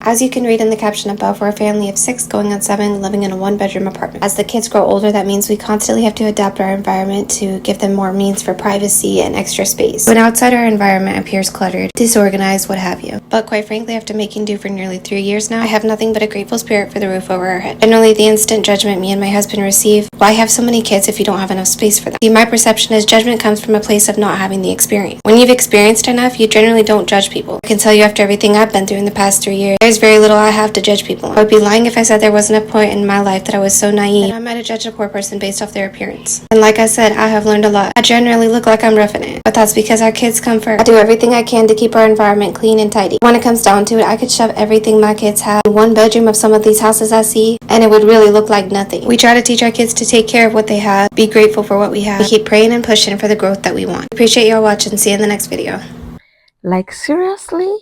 As you can read in the caption above, we're a family of 6 going on 7 living in a 1-bedroom apartment. As the kids grow older, that means we constantly have to adapt our environment to give them more means for privacy and extra space. When outside our environment appears cluttered, disorganized, what have you. But quite frankly, after making do for nearly 3 years now, I have nothing but a grateful spirit for the roof over our head. And only the instant judgment me and my husband receive, why have so many kids if you don't have enough space for them? See, my perception is judgment comes from a place of not having the experience. When you've experienced enough, you generally don't judge people. I can tell you after everything I've been through in the past 3 years, there's very little I have to judge people on. I would be lying if I said there wasn't a point in my life that I was so naive that I might have judged a poor person based off their appearance. And like I said, I have learned a lot. I generally look like I'm roughing it, but that's because our kids come first. I do everything I can to keep our environment clean and tidy. When it comes down to it, I could shove everything my kids have in one bedroom of some of these houses I see, and it would really look like nothing. We try to teach our kids to take care of what they have, be grateful for what we have. We keep praying and pushing for the growth that we want. Appreciate y'all watching. See you in the next video. Like seriously?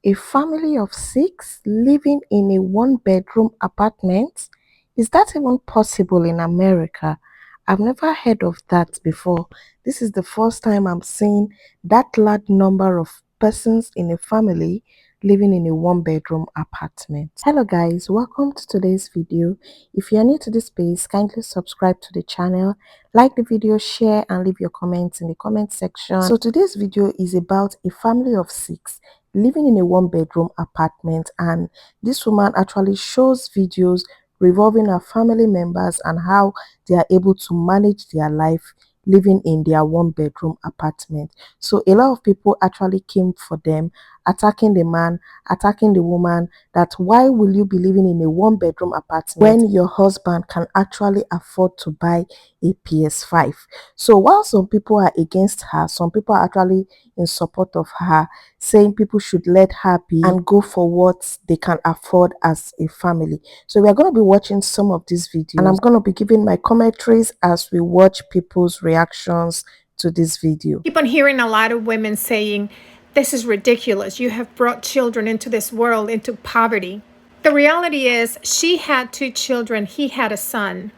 A family of 6 living in a 1-bedroom apartment? Is that even possible in America? I've never heard of that before. This is the first time I'm seeing that large number of persons in a family living in a 1-bedroom apartment. Hello guys, welcome to today's video. If you are new to this space, kindly subscribe to the channel, like the video, share and leave your comments in the comment section. So today's video is about a family of 6 living in a 1-bedroom apartment, and this woman actually shows videos revolving her family members and how they are able to manage their life living in their 1-bedroom apartment. So a lot of people actually came for them, attacking the man, attacking the woman, that why will you be living in a 1-bedroom apartment when your husband can actually afford to buy a PS5. So while some people are against her, some people are actually in support of her, saying people should let her be and go for what they can afford as a family. So we are going to be watching some of these videos, and I'm going to be giving my commentaries as we watch people's reactions to this video. Keep on hearing a lot of women saying, this is ridiculous. You have brought children into this world, into poverty. The reality is she had 2 children. He had a son.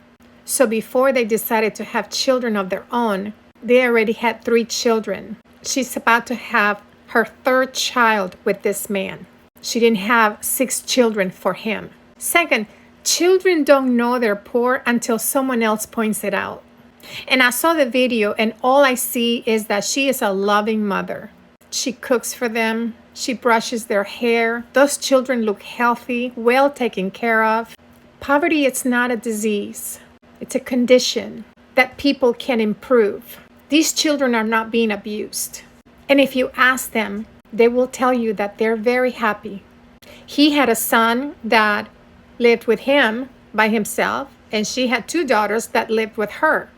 So before they decided to have children of their own, they already had 3 children. She's about to have her 3rd child with this man. She didn't have 6 children for him. Second, children don't know they're poor until someone else points it out. And I saw the video and all I see is that she is a loving mother. She cooks for them. She brushes their hair. Those children look healthy, well taken care of. Poverty is not a disease. It's a condition that people can improve. These children are not being abused. And if you ask them, they will tell you that they're very happy. He had a son that lived with him by himself, and she had 2 daughters that lived with her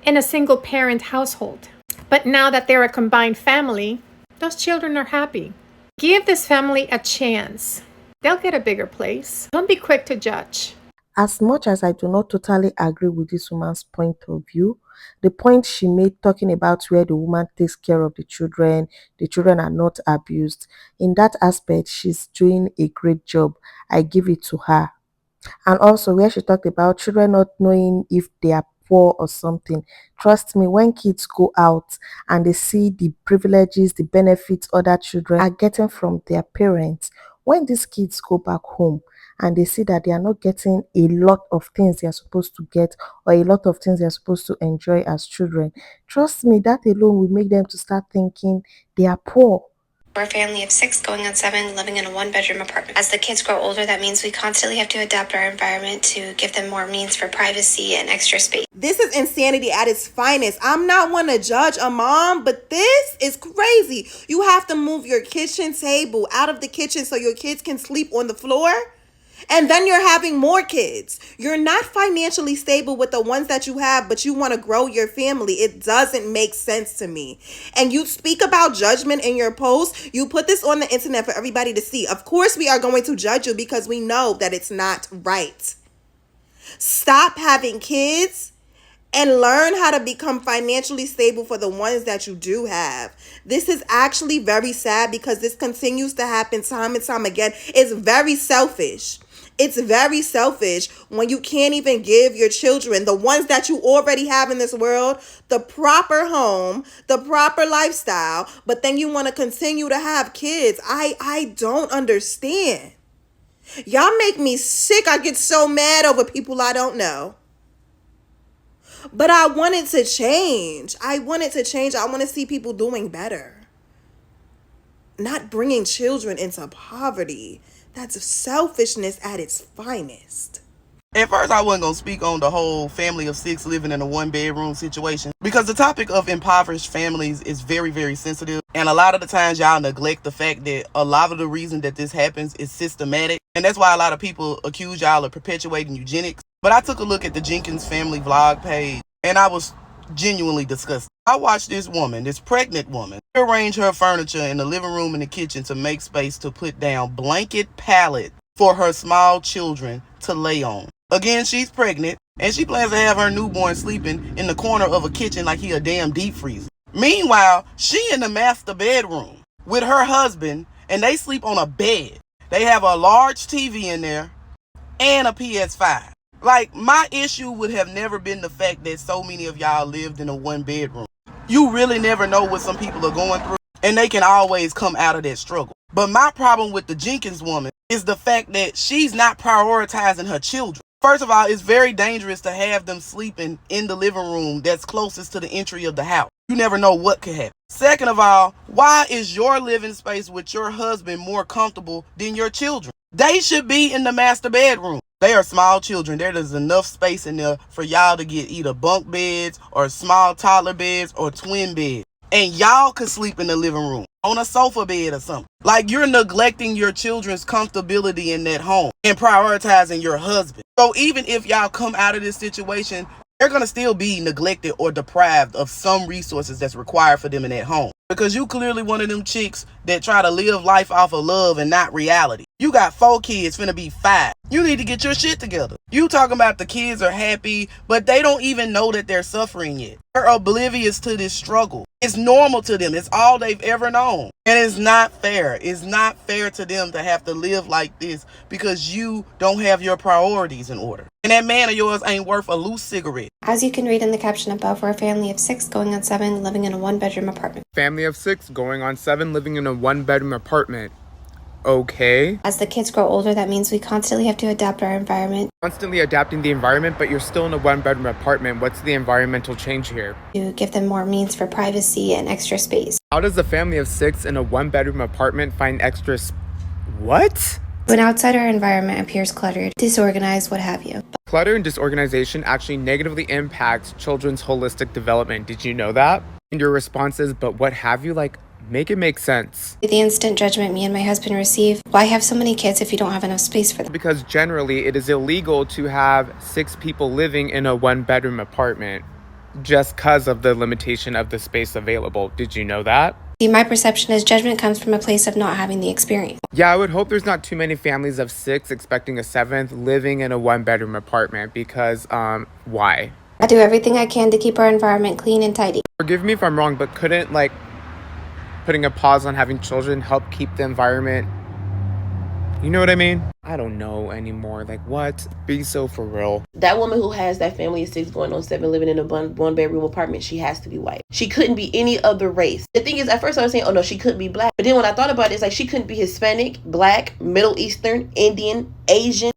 in a single parent household. But now that they're a combined family, those children are happy. Give this family a chance. They'll get a bigger place. Don't be quick to judge. As much as I do not totally agree with this woman's point of view, the point she made talking about where the woman takes care of the children are not abused, in that aspect, she's doing a great job. I give it to her. And also where she talked about children not knowing if they are poor or something. Trust me, when kids go out and they see the privileges, the benefits other children are getting from their parents, when these kids go back home and they see that they are not getting a lot of things they are supposed to get or a lot of things they are supposed to enjoy as children, trust me, that alone will make them to start thinking they are poor. We're a family of 6 going on 7 living in a 1-bedroom apartment. As the kids grow older, that means we constantly have to adapt our environment to give them more means for privacy and extra space. This is insanity at its finest. I'm not one to judge a mom, but this is crazy. You have to move your kitchen table out of the kitchen so your kids can sleep on the floor. And then you're having more kids. You're not financially stable with the ones that you have, but you want to grow your family. It doesn't make sense to me. And you speak about judgment in your post. You put this on the internet for everybody to see. Of course, we are going to judge you because we know that it's not right. Stop having kids and learn how to become financially stable for the ones that you do have. This is actually very sad because this continues to happen time and time again. It's very selfish. It's very selfish when you can't even give your children, the ones that you already have in this world, the proper home, the proper lifestyle, but then you want to continue to have kids. I don't understand. Y'all make me sick. I get so mad over people I don't know. But I want it to change. I want to see people doing better. Not bringing children into poverty. That's selfishness at its finest. At first, I wasn't going to speak on the whole family of 6 living in a 1-bedroom situation because the topic of impoverished families is very, very sensitive. And a lot of the times y'all neglect the fact that a lot of the reason that this happens is systematic. And that's why a lot of people accuse y'all of perpetuating eugenics. But I took a look at the Jenkins family vlog page and I was genuinely disgusted. I watched this woman, this pregnant woman, arrange her furniture in the living room and the kitchen to make space to put down blanket pallet for her small children to lay on. Again, she's pregnant, and she plans to have her newborn sleeping in the corner of a kitchen like he a damn deep freezer. Meanwhile, she in the master bedroom with her husband, and they sleep on a bed. They have a large TV in there and a PS5. Like, my issue would have never been the fact that so many of y'all lived in a 1-bedroom. You really never know what some people are going through, and they can always come out of that struggle. But my problem with the Jenkins woman is the fact that she's not prioritizing her children. First of all, it's very dangerous to have them sleeping in the living room that's closest to the entry of the house. You never know what could happen. Second of all, why is your living space with your husband more comfortable than your children? They should be in the master bedroom. They are small children. There's enough space in there for y'all to get either bunk beds or small toddler beds or twin beds. And y'all could sleep in the living room on a sofa bed or something. Like, you're neglecting your children's comfortability in that home and prioritizing your husband. So even if y'all come out of this situation, they're going to still be neglected or deprived of some resources that's required for them in that home. Because you clearly one of them chicks that try to live life off of love and not reality. You got 4 kids, finna be 5. You need to get your shit together. You talking about the kids are happy, but they don't even know that they're suffering yet. They're oblivious to this struggle. It's normal to them. It's all they've ever known. And it's not fair. It's not fair to them to have to live like this because you don't have your priorities in order. And that man of yours ain't worth a loose cigarette. As you can read in the caption above, we're a family of 6 going on 7 living in a 1-bedroom apartment. Family of 6 going on 7 living in a 1-bedroom apartment. Okay. As the kids grow older, that means we constantly have to adapt our environment. Constantly adapting the environment, but you're still in a 1-bedroom apartment. What's the environmental change here? To give them more means for privacy and extra space. How does a family of 6 in a 1-bedroom apartment find extra what? When outside our environment appears cluttered, disorganized, what have you. Clutter and disorganization actually negatively impacts children's holistic development. Did you know that? And your response is, but what have you? Like, make it make sense. The instant judgment me and my husband receive, why have so many kids if you don't have enough space for them? Because generally it is illegal to have 6 people living in a 1-bedroom apartment just because of the limitation of the space available. Did you know that? See, my perception is judgment comes from a place of not having the experience. Yeah, I would hope there's not too many families of 6 expecting a 7th living in a 1-bedroom apartment because, why? I do everything I can to keep our environment clean and tidy. Forgive me if I'm wrong, but couldn't, like, putting a pause on having children help keep the environment, you know what I mean? I don't know anymore. Like, what? Be so for real. That woman who has that family of 6 going on 7 living in a 1-bedroom apartment, she has to be white. She couldn't be any other race. The thing is, at first I was saying, oh no, she couldn't be black. But then when I thought about it, it's like she couldn't be Hispanic, black, Middle Eastern, Indian, Asian,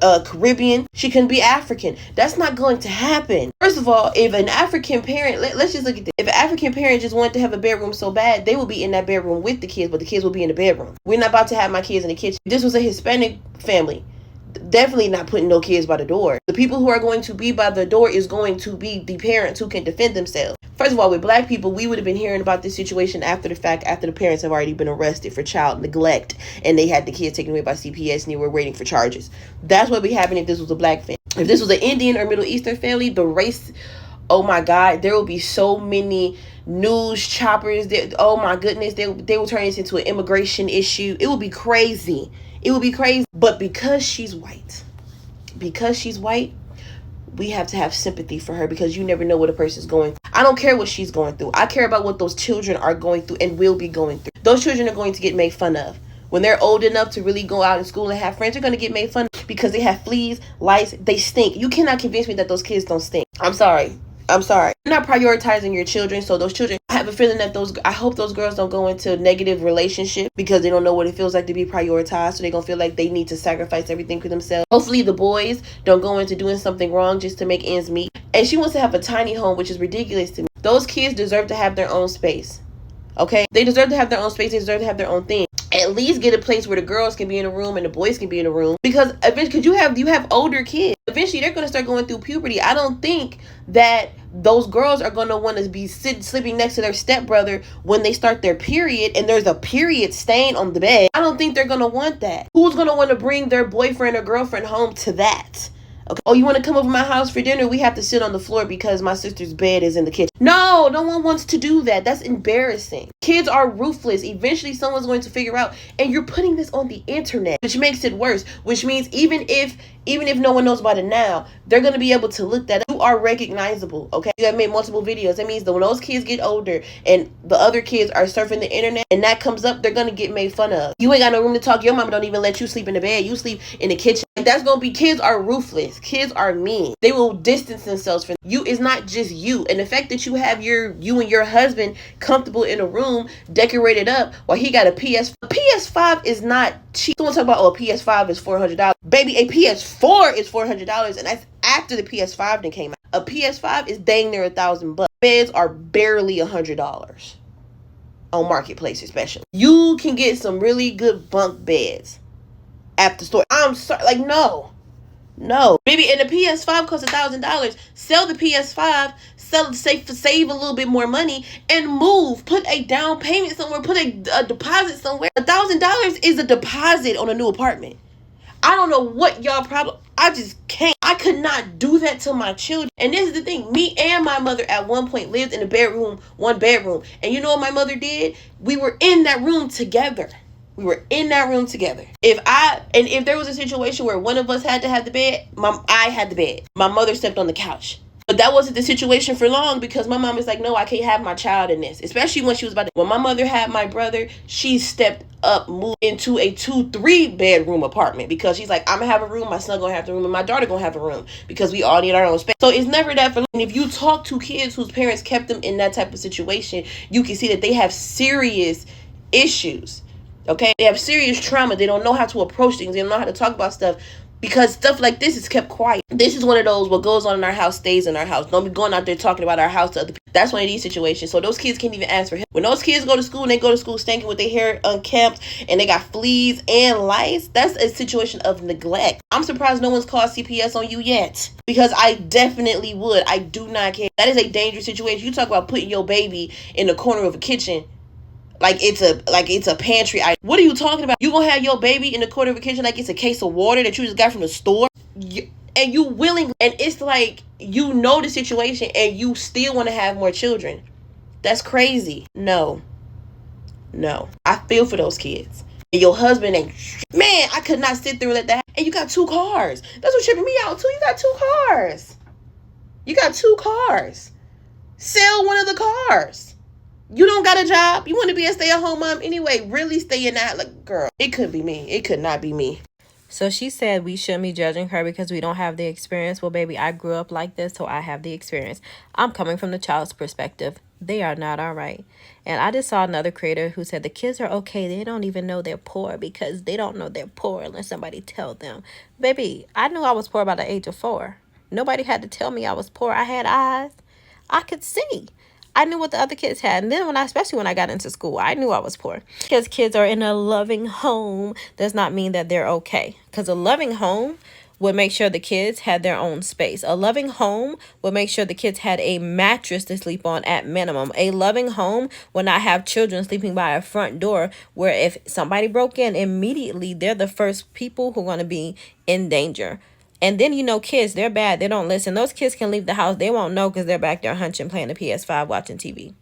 Caribbean. She couldn't be African. That's not going to happen. First of all, if an African parent, let's just look at this. If an African parent just wanted to have a bedroom so bad, they would be in that bedroom with the kids, but the kids will be in the bedroom. We're not about to have my kids in the kitchen. If this was a Hispanic family, definitely not putting no kids by the door. The people who are going to be by the door is going to be the parents who can defend themselves. First of all, with black people, we would have been hearing about this situation after the fact, after the parents have already been arrested for child neglect and they had the kids taken away by CPS and they were waiting for charges. That's what would be happening if this was a black family. If this was an Indian or Middle Eastern family, the race, oh my God, there will be so many news choppers. Oh my goodness, they will turn this into an immigration issue. It will be crazy. It would be crazy. But because she's white, we have to have sympathy for her because you never know what a person's going through. I don't care what she's going through. I care about what those children are going through and will be going through. Those children are going to get made fun of. When they're old enough to really go out in school and have friends, they're going to get made fun of because they have fleas, lice, they stink. You cannot convince me that those kids don't stink. I'm sorry. I'm sorry. You're not prioritizing your children. So those children, I have a feeling that I hope those girls don't go into a negative relationship because they don't know what it feels like to be prioritized. So they're going to feel like they need to sacrifice everything for themselves. Hopefully the boys don't go into doing something wrong just to make ends meet. And she wants to have a tiny home, which is ridiculous to me. Those kids deserve to have their own space. Okay? They deserve to have their own space. They deserve to have their own thing. At least get a place where the girls can be in a room and the boys can be in a room, because eventually, because you have older kids, eventually they're going to start going through puberty. I don't think that those girls are going to want to be sleeping next to their stepbrother when they start their period and there's a period stain on the bed. I don't think they're going to want that. Who's going to want to bring their boyfriend or girlfriend home to that? Okay. Oh, you want to come over my house for dinner? We have to sit on the floor because my sister's bed is in the kitchen. No one wants to do that. That's embarrassing. Kids are ruthless. Eventually someone's going to figure out, and you're putting this on the internet, which makes it worse, which means even if no one knows about it now, they're going to be able to look that up. You are recognizable, okay? You have made multiple videos. That means that when those kids get older and the other kids are surfing the internet and that comes up, they're going to get made fun of. You ain't got no room to talk. Your mama don't even let you sleep in the bed. You sleep in the kitchen. That's going to be, kids are ruthless. Kids are mean. They will distance themselves from you. It's not just you. And the fact that you have you and your husband comfortable in a room decorated up while he got a PS5 is not cheap. Someone talk about, oh, a PS5 is $400. Baby, a PS4 is $400, and that's after the PS5 then came out. A PS5 is dang near $1,000. Beds are barely $100 on Marketplace, especially. You can get some really good bunk beds at the store. I'm sorry, like, no, baby. And the PS5 costs $1,000. Sell the PS5, save a little bit more money, and move. Put a down payment somewhere. Put a deposit somewhere. $1,000 is a deposit on a new apartment. I don't know what y'all problem. I just can't. I could not do that to my children. And this is the thing. Me and my mother at one point lived in a bedroom, one bedroom. And you know what my mother did? We were in that room together. If there was a situation where one of us had to have the bed, I had the bed. My mother slept on the couch. But that wasn't the situation for long, because my mom is like, no, I can't have my child in this. Especially when she was when my mother had my brother, she stepped up, moved into a 2-3 bedroom apartment, because she's like, I'm gonna have a room, my son gonna have the room, and my daughter gonna have a room, because we all need our own space. So it's never that for long. And if you talk to kids whose parents kept them in that type of situation, you can see that they have serious issues. Okay, they have serious trauma. They don't know how to approach things. They don't know how to talk about stuff, because stuff like this is kept quiet. This is one of those, what goes on in our house stays in our house. Don't be going out there talking about our house to other people. That's one of these situations. So those kids can't even ask for help. When those kids go to school and they go to school stinking with their hair unkempt and they got fleas and lice, that's a situation of neglect. I'm surprised no one's called CPS on you yet, because I definitely would. I do not care. That is a dangerous situation. You talk about putting your baby in the corner of a kitchen like it's a pantry item. What are you talking about? You gonna have your baby in the corner of the kitchen like it's a case of water that you just got from the store? And you willing, and it's like, you know the situation and you still want to have more children. That's crazy. No. I feel for those kids. And your husband, and man, I could not sit there and let that happen. And you got 2 cars. That's what tripping me out too. You got 2 cars. Sell one of the cars. You don't got a job. You want to be a stay-at-home mom anyway. Really stay in that. Like, girl, it could be me. It could not be me. So she said we shouldn't be judging her because we don't have the experience. Well, baby, I grew up like this, so I have the experience. I'm coming from the child's perspective. They are not all right. And I just saw another creator who said the kids are okay. They don't even know they're poor because they don't know they're poor unless somebody tells them. Baby, I knew I was poor by the age of 4. Nobody had to tell me I was poor. I had eyes. I could see. I knew what the other kids had. And then especially when I got into school, I knew I was poor. Because kids are in a loving home does not mean that they're okay. Because a loving home would make sure the kids had their own space. A loving home would make sure the kids had a mattress to sleep on at minimum. A loving home would not have children sleeping by a front door where if somebody broke in, immediately they're the first people who are going to be in danger. And then, kids, they're bad. They don't listen. Those kids can leave the house. They won't know because they're back there hunching, playing the PS5, watching TV.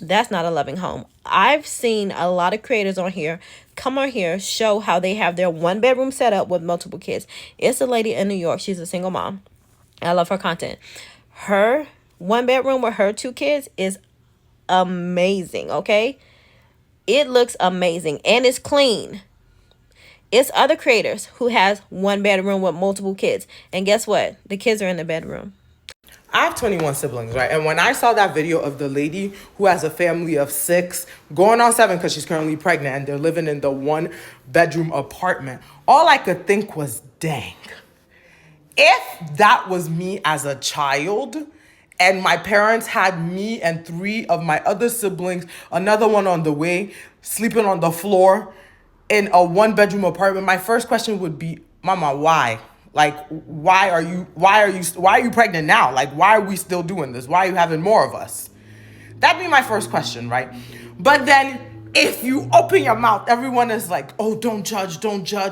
That's not a loving home. I've seen a lot of creators on here come on here, show how they have their 1-bedroom set up with multiple kids. It's a lady in New York. She's a single mom. I love her content. Her 1-bedroom with her 2 kids is amazing, okay? It looks amazing and it's clean. It's other creators who has 1 bedroom with multiple kids. And guess what? The kids are in the bedroom. I have 21 siblings, right? And when I saw that video of the lady who has a family of 6, going on 7 because she's currently pregnant, and they're living in the 1-bedroom apartment, all I could think was, dang. If that was me as a child and my parents had me and 3 of my other siblings, another one on the way, sleeping on the floor in a 1-bedroom apartment, my first question would be, Mama, why? Like, why are you pregnant now? Like, why are we still doing this? Why are you having more of us? That'd be my first question, right? But then if you open your mouth, everyone is like, oh, don't judge,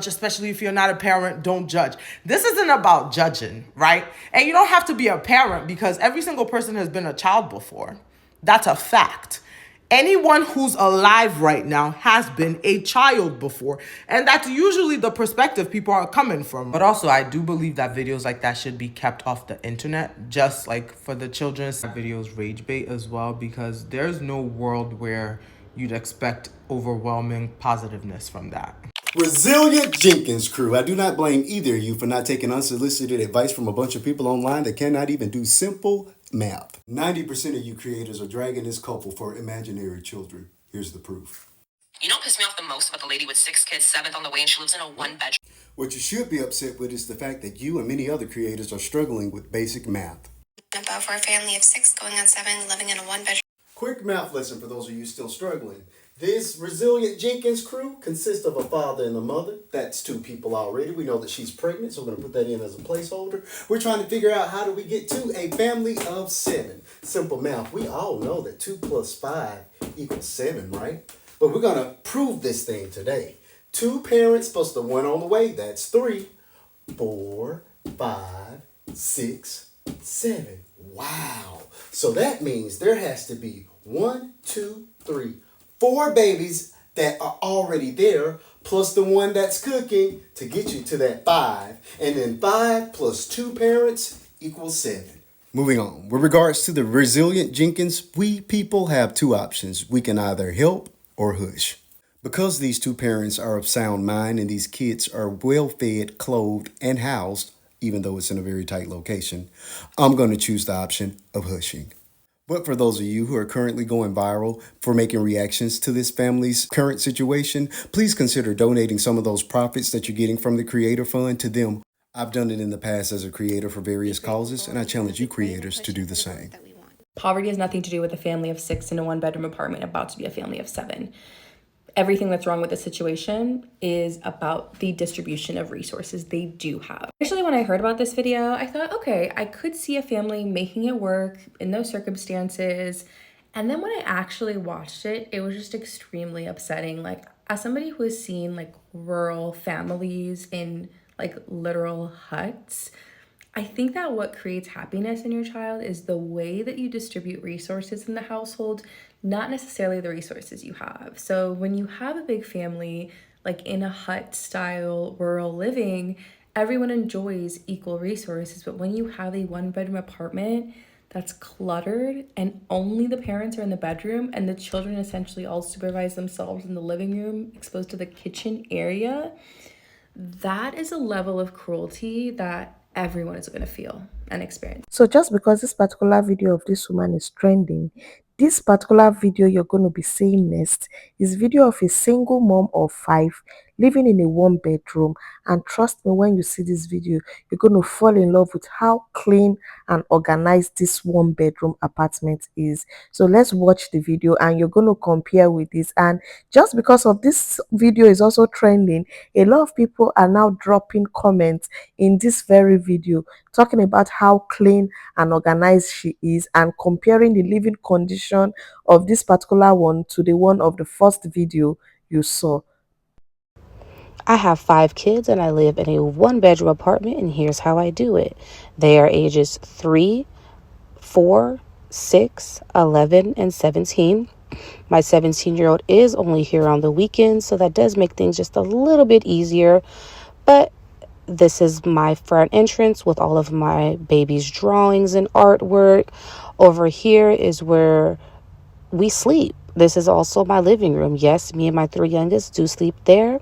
especially if you're not a parent, don't judge. This isn't about judging, right? And you don't have to be a parent because every single person has been a child before. That's a fact. Anyone who's alive right now has been a child before. And that's usually the perspective people are coming from. But also, I do believe that videos like that should be kept off the internet, just like for the children's videos rage bait as well, because there's no world where you'd expect overwhelming positiveness from that. Resilient Jenkins crew, I do not blame either of you for not taking unsolicited advice from a bunch of people online that cannot even do simple math. 90% of you creators are dragging this couple for imaginary children. Here's the proof. You know what pissed me off the most about the lady with 6 kids, 7th on the way, and she lives in a 1-bedroom? What you should be upset with is the fact that you and many other creators are struggling with basic math. About for a family of 6 going on 7 living in a 1-bedroom. Quick math lesson for those of you still struggling. This Resilient Jenkins crew consists of a father and a mother. That's 2 people already. We know that she's pregnant, so we're going to put that in as a placeholder. We're trying to figure out how do we get to a family of 7. Simple math. We all know that 2 plus 5 equals 7, right? But we're going to prove this thing today. 2 parents plus the 1 on the way, that's 3. 4, 5, 6, 7. Wow. So that means there has to be 1, 2, 3, 4 babies that are already there, plus the one that's cooking to get you to that 5. And then 5 plus 2 parents equals 7. Moving on. With regards to the Resilient Jenkins, we people have 2 options. We can either help or hush. Because these 2 parents are of sound mind and these kids are well fed, clothed, and housed, even though it's in a very tight location, I'm going to choose the option of hushing. But for those of you who are currently going viral for making reactions to this family's current situation, please consider donating some of those profits that you're getting from the Creator Fund to them. I've done it in the past as a creator for various causes, and I challenge you creators to do the same. Poverty has nothing to do with a family of 6 in a 1-bedroom apartment about to be a family of 7. Everything that's wrong with the situation is about the distribution of resources they do have. Actually, when I heard about this video, I thought, okay, I could see a family making it work in those circumstances. And then when I actually watched it, it was just extremely upsetting. Like, as somebody who has seen like rural families in like literal huts, I think that what creates happiness in your child is the way that you distribute resources in the household, not necessarily the resources you have. So when you have a big family, like in a hut style rural living, everyone enjoys equal resources. But when you have a 1-bedroom apartment that's cluttered and only the parents are in the bedroom and the children essentially all supervise themselves in the living room, exposed to the kitchen area, that is a level of cruelty that everyone is going to feel and experience. So just because this particular video of this woman is trending, this particular video you're going to be seeing next is video of a single mom of 5 living in a 1-bedroom. And trust me, when you see this video, you're going to fall in love with how clean and organized this 1-bedroom apartment is. So let's watch the video and you're going to compare with this. And just because of this video is also trending, a lot of people are now dropping comments in this very video talking about how clean and organized she is and comparing the living condition of this particular one to the one of the first video you saw. I have 5 kids and I live in a 1-bedroom apartment, and here's how I do it. They are ages 3, 4, 6, 11, and 17. My 17-year-old is only here on the weekends, so that does make things just a little bit easier. But this is my front entrance with all of my baby's drawings and artwork. Over here is where we sleep. This is also my living room. Yes, me and my 3 youngest do sleep there.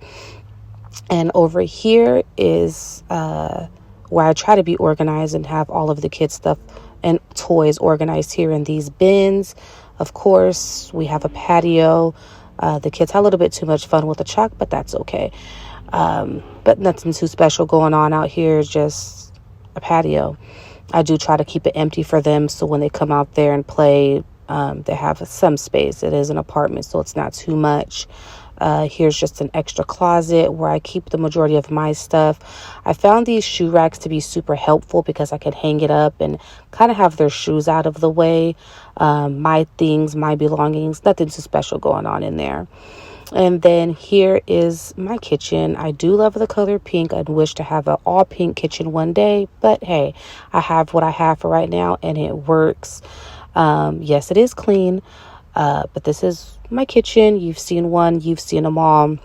And over here is where I try to be organized and have all of the kids' stuff and toys organized here in these bins. Of course, we have a patio. The kids had a little bit too much fun with the chalk, but that's okay. But nothing too special going on out here, just a patio. I do try to keep it empty for them so when they come out there and play, they have some space. It is an apartment, so it's not too much. Here's just an extra closet where I keep the majority of my stuff. I found these shoe racks to be super helpful because I could hang it up and kind of have their shoes out of the way. My things, my belongings, nothing too special going on in there. And then here is my kitchen. I do love the color pink. I'd wish to have an all pink kitchen one day, but hey, I have what I have for right now and it works. Yes, it is clean, but this is my kitchen. You've seen one, you've seen them all.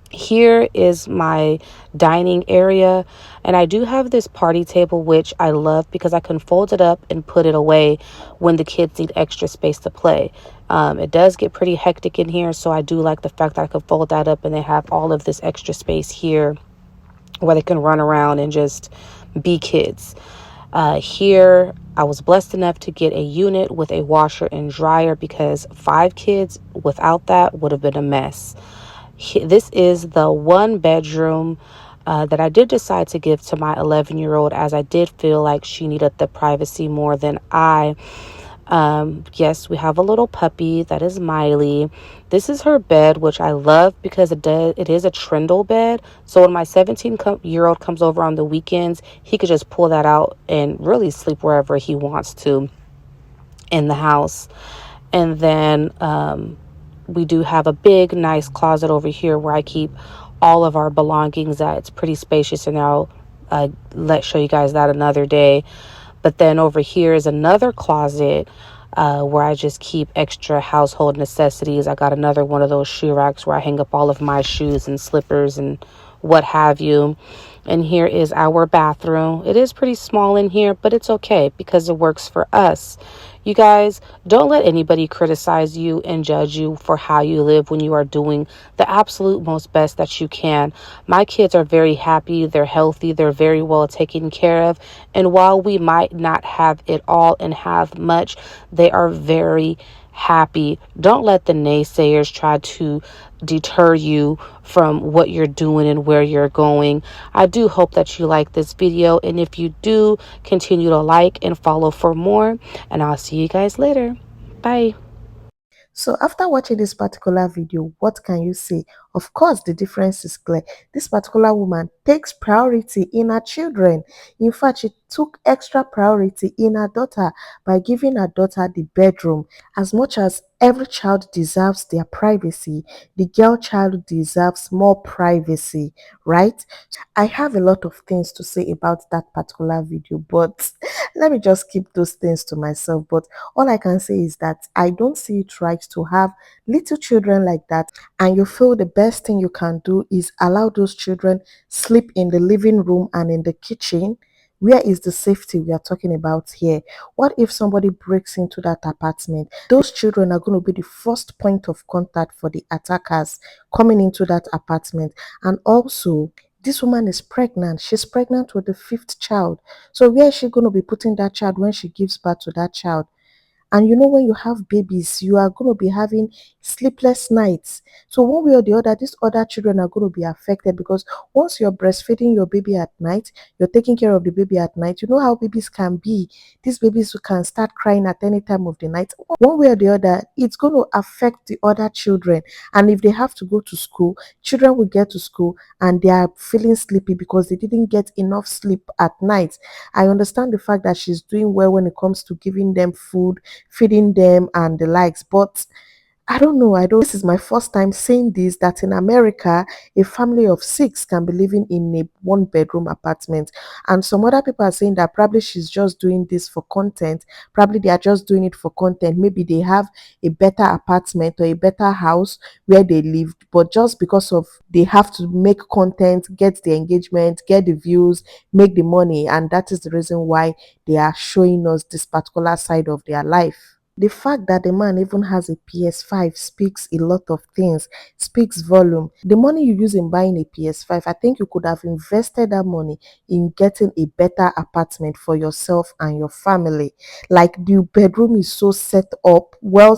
Here is my dining area, and I do have this party table, which I love because I can fold it up and put it away when the kids need extra space to play. It does get pretty hectic in here, so I do like the fact that I can fold that up and they have all of this extra space here where they can run around and just be kids. Here, I was blessed enough to get a unit with a washer and dryer because 5 kids without that would have been a mess. This is the 1 bedroom that I did decide to give to my 11-year-old as I did feel like she needed the privacy more than I. Yes, we have a little puppy that is Miley. This is her bed, which I love because it is a trundle bed. So when my 17-year-old comes over on the weekends, he could just pull that out and really sleep wherever he wants to in the house. And then we do have a big, nice closet over here where I keep all of our belongings at. It's pretty spacious, and I'll show you guys that another day. But then over here is another closet where I just keep extra household necessities. I got another one of those shoe racks where I hang up all of my shoes and slippers and what have you. And here is our bathroom. It is pretty small in here, but it's okay because it works for us. You guys, don't let anybody criticize you and judge you for how you live when you are doing the absolute most best that you can. My kids are very happy, they're healthy, they're very well taken care of. And while we might not have it all and have much, they are very happy. Don't let the naysayers try to deter you from what you're doing and where you're going. I do hope that you like this video, and if you do, continue to like and follow for more, and I'll see you guys later. Bye. So after watching this particular video, what can you say? Of course, the difference is clear. This particular woman takes priority in her children. In fact, she took extra priority in her daughter by giving her daughter the bedroom. As much as every child deserves their privacy, the girl child deserves more privacy, right? I have a lot of things to say about that particular video, but let me just keep those things to myself. But all I can say is that I don't see it right to have little children like that, and you feel the best thing you can do is allow those children sleep in the living room and in the kitchen. Where is the safety we are talking about here? What if somebody breaks into that apartment? Those children are going to be the first point of contact for the attackers coming into that apartment. And also, this woman is pregnant. She's pregnant with the 5th child. So where is she going to be putting that child when she gives birth to that child? And you know, when you have babies, you are going to be having sleepless nights. So one way or the other, these other children are going to be affected, because once you're breastfeeding your baby at night, you're taking care of the baby at night. You know how babies can be. These babies can start crying at any time of the night. One way or the other, it's going to affect the other children. And if they have to go to school, children will get to school and they are feeling sleepy because they didn't get enough sleep at night. I understand the fact that she's doing well when it comes to giving them food, feeding them and the likes, but I don't know. This is my first time saying this, that in America, a family of 6 can be living in a 1-bedroom apartment. And some other people are saying that probably she's just doing this for content. Probably they are just doing it for content. Maybe they have a better apartment or a better house where they live, but just because of they have to make content, get the engagement, get the views, make the money. And that is the reason why they are showing us this particular side of their life. The fact that the man even has a PS5 speaks a lot of things, speaks volume. The money you use in buying a PS5, I think you could have invested that money in getting a better apartment for yourself and your family. Like the bedroom is so set up, well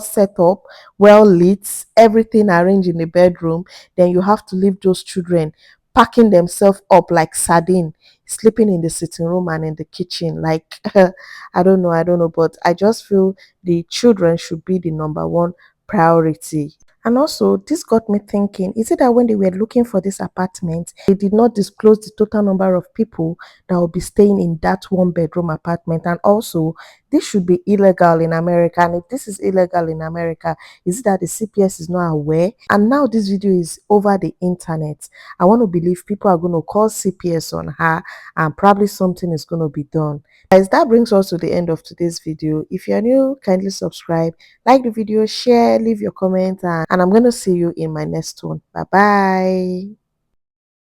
lit, everything arranged in the bedroom. Then you have to leave those children packing themselves up like sardine, sleeping in the sitting room and in the kitchen. Like I don't know, but I just feel the children should be the number one priority. And also, this got me thinking, is it that when they were looking for this apartment, they did not disclose the total number of people that will be staying in that one bedroom apartment? And also, this should be illegal in America. And if this is illegal in America, is it that the CPS is not aware? And now this video is over the internet. I want to believe people are going to call CPS on her and probably something is going to be done. Guys, that brings us to the end of today's video. If you're new, kindly subscribe, like the video, share, leave your comment, and I'm going to see you in my next one. Bye bye.